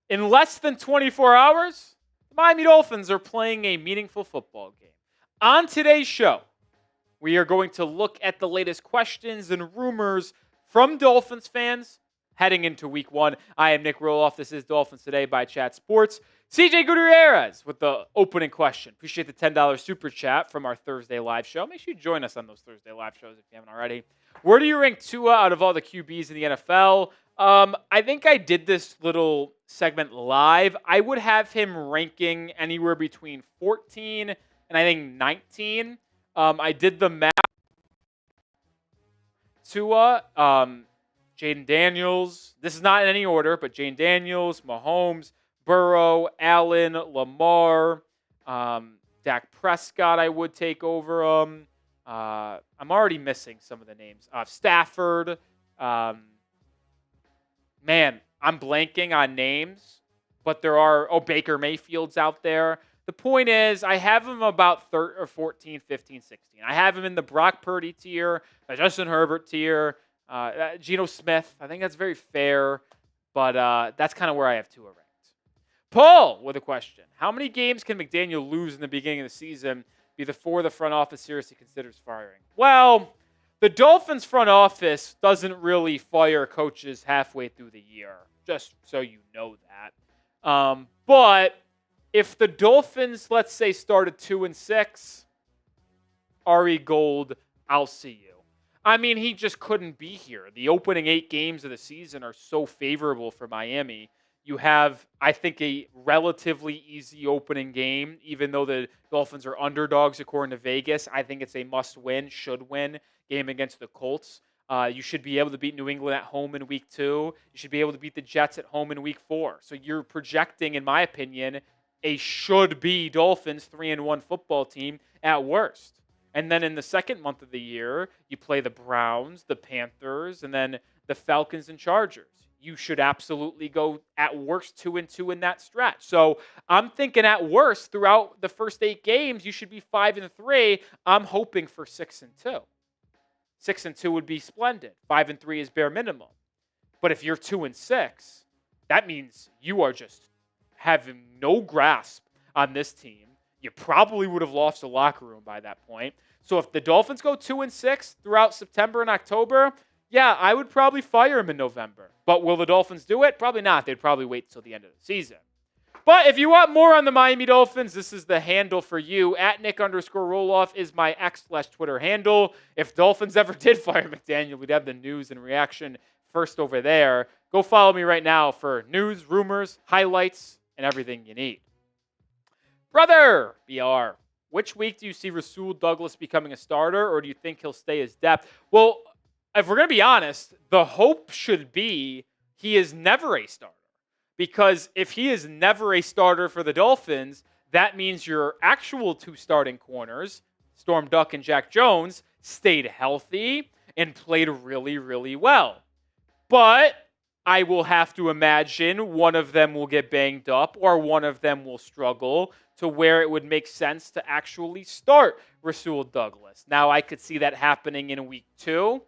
In less than 24 hours, the Miami Dolphins are playing a meaningful football game. On today's show, we are going to look at the latest questions and rumors from Dolphins fans heading into week one. I am Nick Roloff. This is Dolphins Today by Chat Sports. CJ Gutierrez with the opening question. Appreciate the $10 super chat from our Thursday live show. Make sure you join us on those Thursday live shows if you haven't already. Where do you rank Tua out of all the QBs in the NFL? I think I did this little segment live. I would have him ranking anywhere between 14 and I think 19. I did the math. Tua, Jaden Daniels. This is not in any order, but Jaden Daniels, Mahomes, Burrow, Allen, Lamar, Dak Prescott. I would take over him. I'm already missing some of the names. Stafford. Man, I'm blanking on names, but there are. Baker Mayfield's out there. The point is, I have him about 14, 15, 16. I have him in the Brock Purdy tier, the Justin Herbert tier, Geno Smith. I think that's very fair, but that's kind of where I have Tua ranked. Paul with a question. How many games can McDaniel lose in the beginning of the season before the front office seriously considers firing? Well, the Dolphins front office doesn't really fire coaches halfway through the year, just so you know that. But if the Dolphins, let's say, started 2-6, Ari Gold, I'll see you. I mean, he just couldn't be here. The opening 8 games of the season are so favorable for Miami. You have, I think, a relatively easy opening game, even though the Dolphins are underdogs according to Vegas. I think it's a must-win, should-win game against the Colts. You should be able to beat New England at home in week 2. You should be able to beat the Jets at home in week 4. So you're projecting, in my opinion, a should-be Dolphins 3-1 football team at worst. And then in the second month of the year, you play the Browns, the Panthers, and then the Falcons and Chargers. You should absolutely go at worst 2-2 in that stretch. So I'm thinking at worst throughout the first 8 games, you should be 5-3. I'm hoping for 6-2. 6-2 would be splendid. 5-3 is bare minimum. But if you're 2-6, that means you are just having no grasp on this team. You probably would have lost the locker room by that point. So if the Dolphins go 2-6 throughout September and October, yeah, I would probably fire him in November. But will the Dolphins do it? Probably not. They'd probably wait till the end of the season. But if you want more on the Miami Dolphins, this is the handle for you. At Nick_Roloff is my X/Twitter handle. If Dolphins ever did fire McDaniel, we'd have the news and reaction first over there. Go follow me right now for news, rumors, highlights, and everything you need. Brother, BR, which week do you see Rasul Douglas becoming a starter, or do you think he'll stay as depth? Well, if we're going to be honest, the hope should be he is never a starter. Because if he is never a starter for the Dolphins, that means your actual 2 starting corners, Storm Duck and Jack Jones, stayed healthy and played really, really well. But I will have to imagine one of them will get banged up or one of them will struggle to where it would make sense to actually start Rasul Douglas. Now, I could see that happening in week 2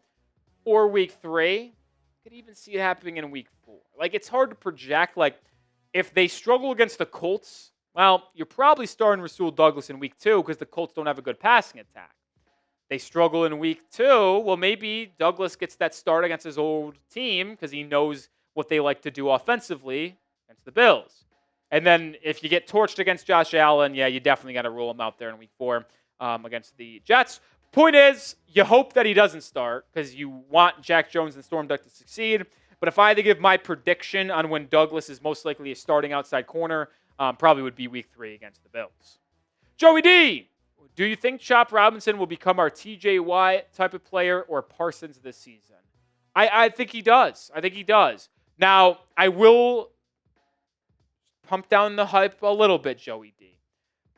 or week 3. Could even see it happening in week 4. Like, it's hard to project. Like, if they struggle against the Colts, well, you're probably starting Rasul Douglas in week 2 because the Colts don't have a good passing attack. They struggle in week 2, well, maybe Douglas gets that start against his old team because he knows what they like to do offensively against the Bills. And then if you get torched against Josh Allen, yeah, you definitely got to rule him out there in week 4 against the Jets. Point is, you hope that he doesn't start because you want Jack Jones and Storm Duck to succeed. But if I had to give my prediction on when Douglas is most likely a starting outside corner, probably would be week 3 against the Bills. Joey D, do you think Chop Robinson will become our TJ Watt type of player or Parsons this season? I think he does. I think he does. Now, I will pump down the hype a little bit, Joey D.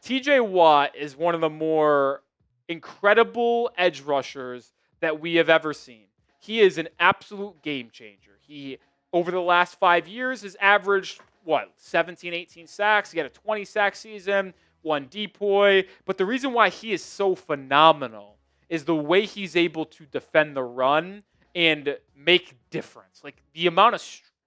TJ Watt is one of the more incredible edge rushers that we have ever seen. He is an absolute game changer. He, over the last 5 years, has averaged, 17, 18 sacks. He had a 20-sack season, 1 depoy. But the reason why he is so phenomenal is the way he's able to defend the run and make difference. Like, the amount of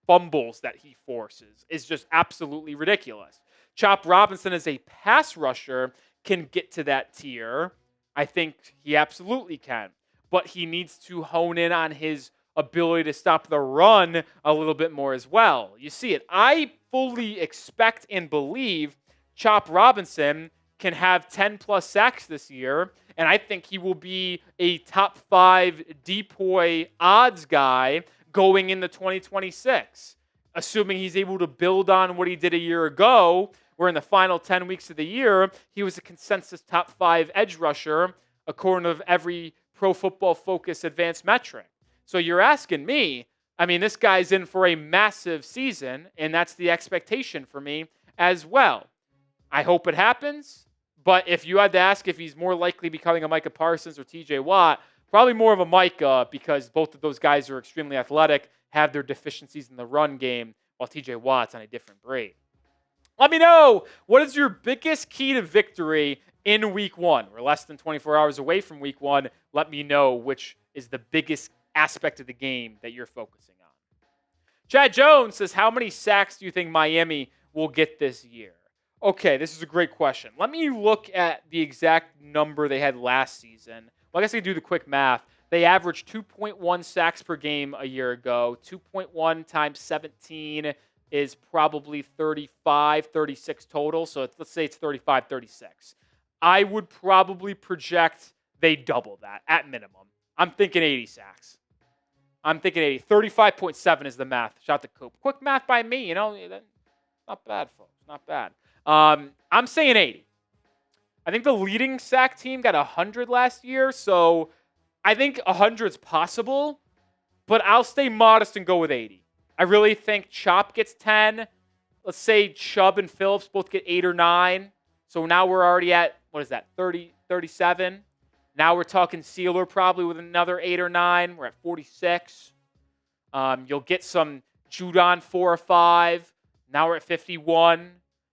fumbles that he forces is just absolutely ridiculous. Chop Robinson as a pass rusher can get to that tier. I think he absolutely can. But he needs to hone in on his ability to stop the run a little bit more as well. You see it. I fully expect and believe Chop Robinson can have 10 plus sacks this year, and I think he will be a top 5 DPOY odds guy going into 2026, assuming he's able to build on what he did a year ago, where in the final 10 weeks of the year, he was a consensus top 5 edge rusher according to every Pro Football Focus advanced metric. So you're asking me, I mean, this guy's in for a massive season, and that's the expectation for me as well. I hope it happens, but if you had to ask if he's more likely becoming a Micah Parsons or TJ Watt, probably more of a Micah, because both of those guys are extremely athletic, have their deficiencies in the run game, while TJ Watt's on a different breed. Let me know, what is your biggest key to victory in Week 1? We're less than 24 hours away from Week 1. Let me know which is the biggest aspect of the game that you're focusing on. Chad Jones says, how many sacks do you think Miami will get this year? Okay, this is a great question. Let me look at the exact number they had last season. Well, I guess I can do the quick math. They averaged 2.1 sacks per game a year ago. 2.1 times 17 is probably 35, 36 total. So let's say it's 35, 36. I would probably project they double that at minimum. I'm thinking 80 sacks. I'm thinking 80. 35.7 is the math. Shout out to Coop. Quick math by me, not bad, folks. Not bad. I'm saying 80. I think the leading sack team got 100 last year, so I think 100 is possible, but I'll stay modest and go with 80. I really think Chop gets 10. Let's say Chubb and Phillips both get 8 or 9. So now we're already at, 30, 37. Now we're talking Sealer probably with another 8 or 9. We're at 46. You'll get some Judon 4 or 5. Now we're at 51.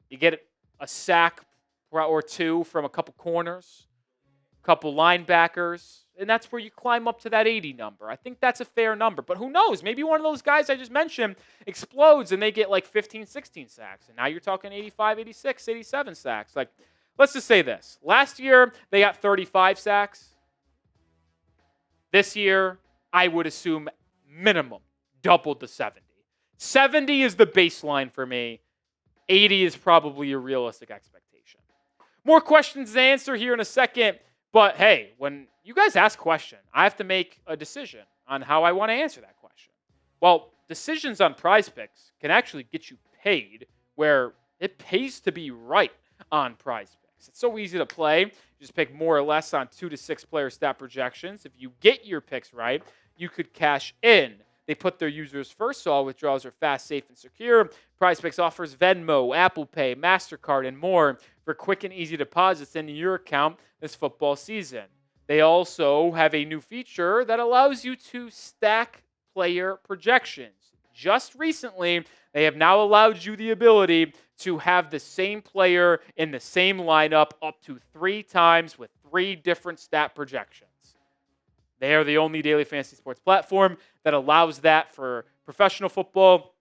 You get a sack or 2 from a couple corners, a couple linebackers, and that's where you climb up to that 80 number. I think that's a fair number, but who knows? Maybe one of those guys I just mentioned explodes and they get like 15, 16 sacks, and now you're talking 85, 86, 87 sacks. Like, let's just say this. Last year, they got 35 sacks. This year, I would assume minimum doubled to 70. 70 is the baseline for me. 80 is probably a realistic expectation. More questions to answer here in a second. But hey, when you guys ask a question, I have to make a decision on how I want to answer that question. Well, decisions on PrizePicks can actually get you paid, where it pays to be right on PrizePicks. It's so easy to play. You just pick more or less on 2 to 6 player stat projections. If you get your picks right, you could cash in. They put their users first, so all withdrawals are fast, safe, and secure. PrizePicks offers Venmo, Apple Pay, MasterCard, and more for quick and easy deposits into your account this football season. They also have a new feature that allows you to stack player projections. Just recently, they have now allowed you the ability to have the same player in the same lineup up to 3 times with 3 different stat projections. They are the only daily fantasy sports platform that allows that for professional football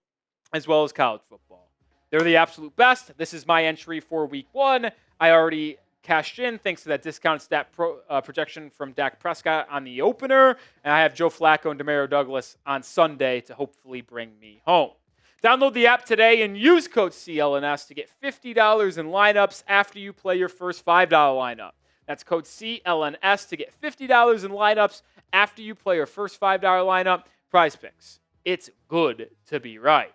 as well as college football. They're the absolute best. This is my entry for Week 1. I already cashed in thanks to that discounted stat projection from Dak Prescott on the opener. And I have Joe Flacco and Rasul Douglas on Sunday to hopefully bring me home. Download the app today and use code CLNS to get $50 in lineups after you play your first $5 lineup. That's code CLNS to get $50 in lineups after you play your first $5 lineup. PrizePicks. It's good to be right.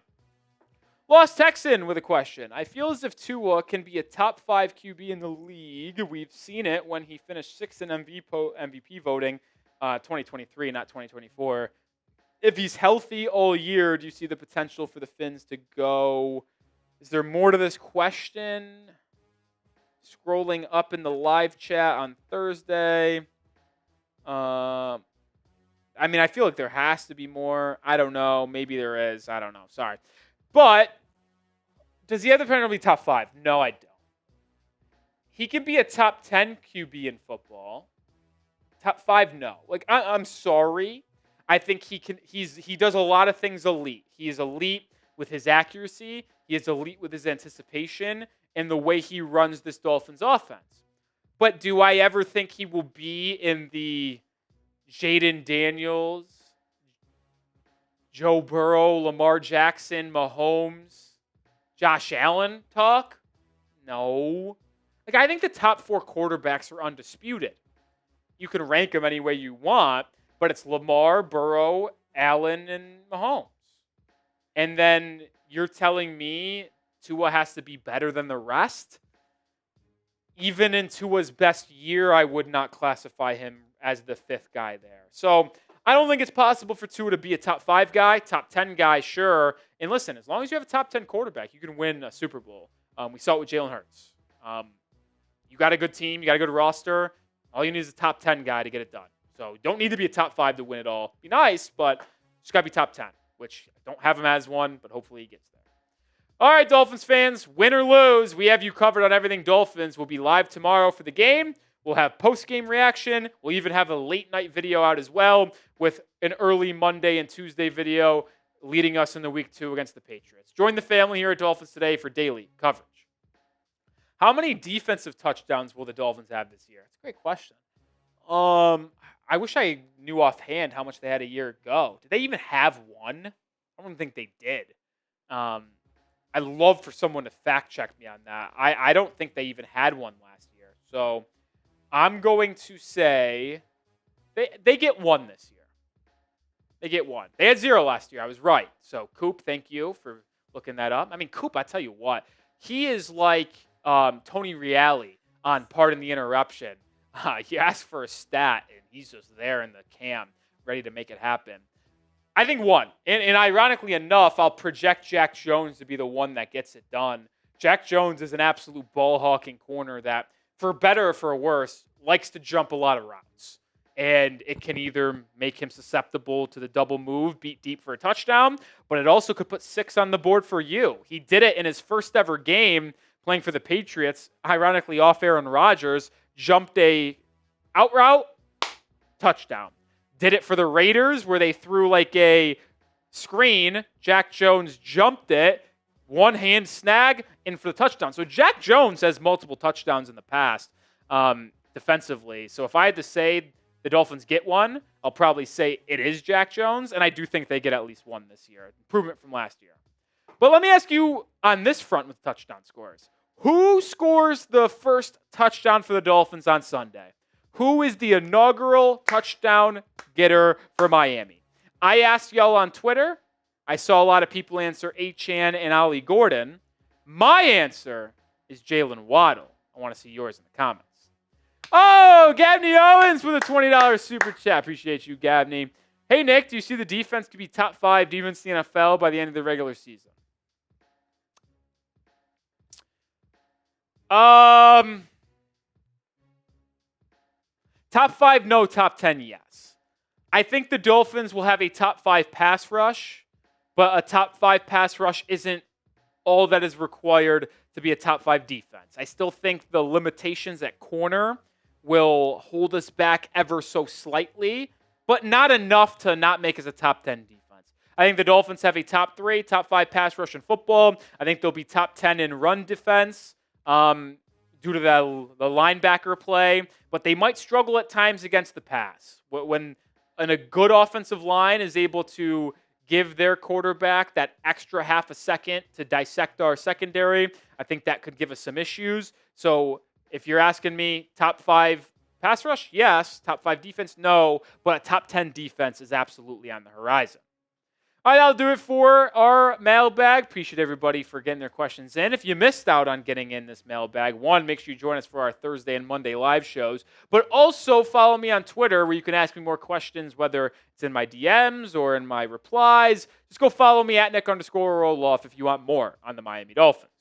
Lost Texan with a question. I feel as if Tua can be a top 5 QB in the league. We've seen it when he finished 6th in MVP voting 2023, not 2024. If he's healthy all year, do you see the potential for the Finns to go? Is there more to this question? Scrolling up in the live chat on Thursday. I feel like there has to be more. I don't know. Maybe there is. I don't know. Sorry. But does he have the potential to be top 5? No, I don't. He can be a top 10 QB in football. Top 5, no. I'm sorry. I think he does a lot of things elite. He is elite with his accuracy. He is elite with his anticipation and the way he runs this Dolphins offense. But do I ever think he will be in the Jaden Daniels, Joe Burrow, Lamar Jackson, Mahomes, Josh Allen talk? No. Like, I think the top 4 quarterbacks are undisputed. You can rank them any way you want, but it's Lamar, Burrow, Allen, and Mahomes. And then you're telling me Tua has to be better than the rest? Even in Tua's best year, I would not classify him as the 5th guy there. So I don't think it's possible for Tua to be a top 5 guy, top 10 guy, sure. And listen, as long as you have a top 10 quarterback, you can win a Super Bowl. We saw it with Jalen Hurts. You got a good team, you got a good roster. All you need is a top 10 guy to get it done. So you don't need to be a top 5 to win it all. Be nice, but just got to be top 10, which I don't have him as one, but hopefully he gets there. All right, Dolphins fans, win or lose, we have you covered on everything Dolphins. We'll be live tomorrow for the game. We'll have post-game reaction. We'll even have a late-night video out as well with an early Monday and Tuesday video leading us in the week 2 against the Patriots. Join the family here at Dolphins Today for daily coverage. How many defensive touchdowns will the Dolphins have this year? That's a great question. I wish I knew offhand how much they had a year ago. Did they even have one? I don't think they did. I'd love for someone to fact check me on that. I don't think they even had one last year. So I'm going to say they get one this year. They get one. They had 0 last year. I was right. So Coop, thank you for looking that up. I mean, Coop, I tell you what, he is like Tony Reale on Pardon the Interruption. He asked for a stat, and he's just there in the cam, ready to make it happen. I think 1. And ironically enough, I'll project Jack Jones to be the one that gets it done. Jack Jones is an absolute ball-hawking corner that, for better or for worse, likes to jump a lot of routes. And it can either make him susceptible to the double move, beat deep for a touchdown, but it also could put 6 on the board for you. He did it in his first ever game playing for the Patriots, ironically off Aaron Rodgers, jumped a out route, touchdown. Did it for the Raiders where they threw like a screen. Jack Jones jumped it, one-hand snag, in for the touchdown. So Jack Jones has multiple touchdowns in the past defensively. So if I had to say the Dolphins get one, I'll probably say it is Jack Jones, and I do think they get at least one this year. Improvement from last year. But let me ask you on this front with touchdown scores. Who scores the first touchdown for the Dolphins on Sunday? Who is the inaugural touchdown getter for Miami? I asked y'all on Twitter. I saw a lot of people answer Achane and Ollie Gordon. My answer is Jalen Waddle. I want to see yours in the comments. Oh, Gabney Owens with a $20 super chat. Appreciate you, Gabney. Hey, Nick, do you see the defense could be top 5 defense in the NFL by the end of the regular season? Top 5, no. Top 10, yes. I think the Dolphins will have a top 5 pass rush, but a top 5 pass rush isn't all that is required to be a top 5 defense. I still think the limitations at corner will hold us back ever so slightly, but not enough to not make us a top 10 defense. I think the Dolphins have a top 3, top 5 pass rush in football. I think they'll be top 10 in run defense due to the linebacker play, but they might struggle at times against the pass. When a good offensive line is able to give their quarterback that extra half a second to dissect our secondary, I think that could give us some issues. So if you're asking me top 5 pass rush, yes. Top 5 defense, no. But a top 10 defense is absolutely on the horizon. All right, that'll do it for our mailbag. Appreciate everybody for getting their questions in. If you missed out on getting in this mailbag, 1, make sure you join us for our Thursday and Monday live shows. But also follow me on Twitter where you can ask me more questions, whether it's in my DMs or in my replies. Just go follow me at Nick_Roloff if you want more on the Miami Dolphins.